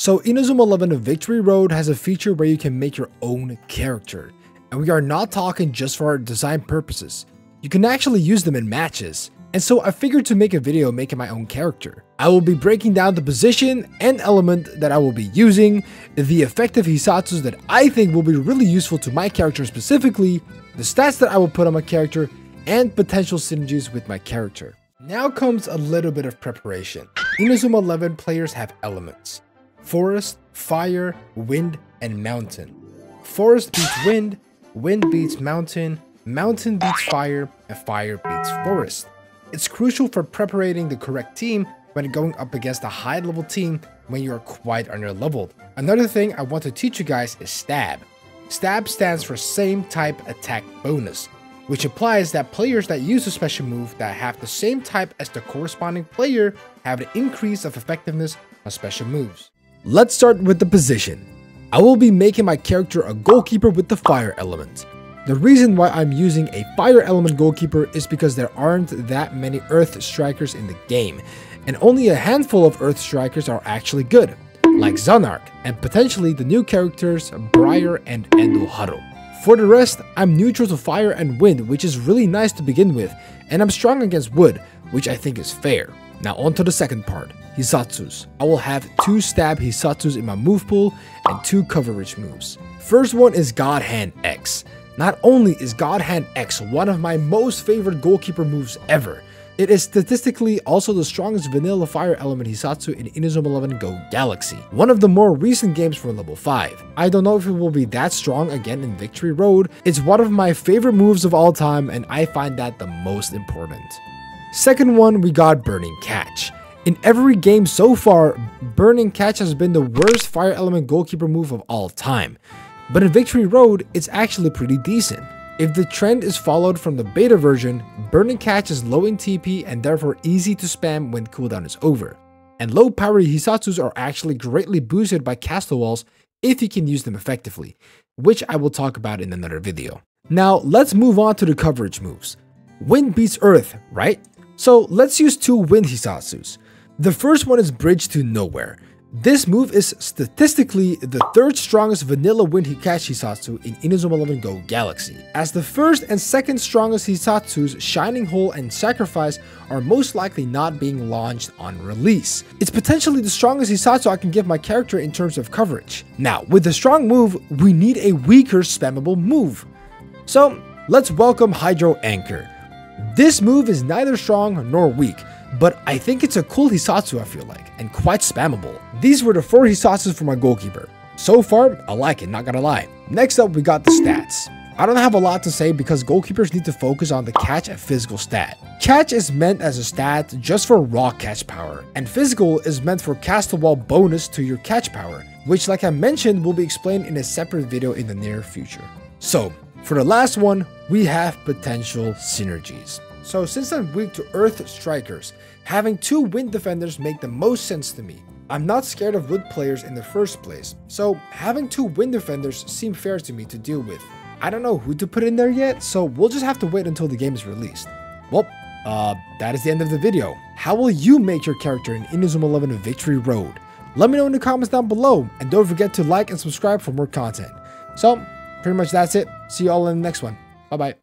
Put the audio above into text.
So Inazuma Victory Road has a feature where you can make your own character. And we are not talking just for design purposes. You can actually use them in matches. And so I figured to make a video making my own character. I will be breaking down the position and element that I will be using, the effective Hisatsus that I think will be really useful to my character specifically, the stats that I will put on my character, and potential synergies with my character. Now comes a little bit of preparation. Inazumaeleven players have elements: forest, fire, wind, and mountain. Forest beats wind, wind beats mountain, mountain beats fire, and fire beats forest. It's crucial for preparing the correct team when going up against a high level team when you are quite underleveled. Another thing I want to teach you guys is stab. Stab stands for same type attack bonus, which implies that players that use a special move that have the same type as the corresponding player have an increase of effectiveness on special moves. Let's start with the position. I will be making my character a goalkeeper with the fire element. The reason why I'm using a fire element goalkeeper is because there aren't that many earth strikers in the game, and only a handful of earth strikers are actually good, like Zonarch, and potentially the new characters Briar and Endoharu. For the rest, I'm neutral to fire and wind, which is really nice to begin with, and I'm strong against wood, which I think is fair. Now on to the second part, Hisatsus. I will have 2 stab Hisatsus in my move pool and 2 coverage moves. First one is God Hand X. Not only is God Hand X one of my most favorite goalkeeper moves ever, it is statistically also the strongest vanilla fire element Hisatsu in Inazumaeleven Go Galaxy, one of the more recent games from level 5. I don't know if it will be that strong again in Victory Road. It's one of my favorite moves of all time, and I find that the most important. Second one, we got Burning Catch. In every game so far, Burning Catch has been the worst fire element goalkeeper move of all time. But in Victory Road, it's actually pretty decent. If the trend is followed from the beta version, Burning Catch is low in TP and therefore easy to spam when cooldown is over. And low power Hisatsus are actually greatly boosted by caster walls if you can use them effectively, which I will talk about in another video. Now let's move on to the coverage moves. Wind beats earth, right? So let's use 2 wind Hisatsus. The first one is Bridge to Nowhere. This move is statistically the 3rd strongest vanilla wind catch Hisatsu in Inazumaeleven Go Galaxy, as the first and second strongest Hisatsus, Shining Hole and Sacrifice, are most likely not being launched on release. It's potentially the strongest Hisatsu I can give my character in terms of coverage. Now, with the strong move, we need a weaker spammable move. So, let's welcome Hydro Anchor. This move is neither strong nor weak, but I think it's a cool Hisatsu I feel like, and quite spammable. These were the 4 Hisatsus for my goalkeeper. So far, I like it, not gonna lie. Next up, we got the stats. I don't have a lot to say because goalkeepers need to focus on the catch and physical stat. Catch is meant as a stat just for raw catch power, and physical is meant for cast a wall bonus to your catch power, which like I mentioned will be explained in a separate video in the near future. So, for the last one, we have potential synergies. So since I'm weak to earth strikers, having 2 wind defenders make the most sense to me. I'm not scared of wood players in the first place, so having 2 wind defenders seem fair to me to deal with. I don't know who to put in there yet, so we'll just have to wait until the game is released. Well, that is the end of the video. How will you make your character in Inazumaeleven Victory Road? Let me know in the comments down below, and don't forget to like and subscribe for more content. So, pretty much that's it. See you all in the next one. Bye bye.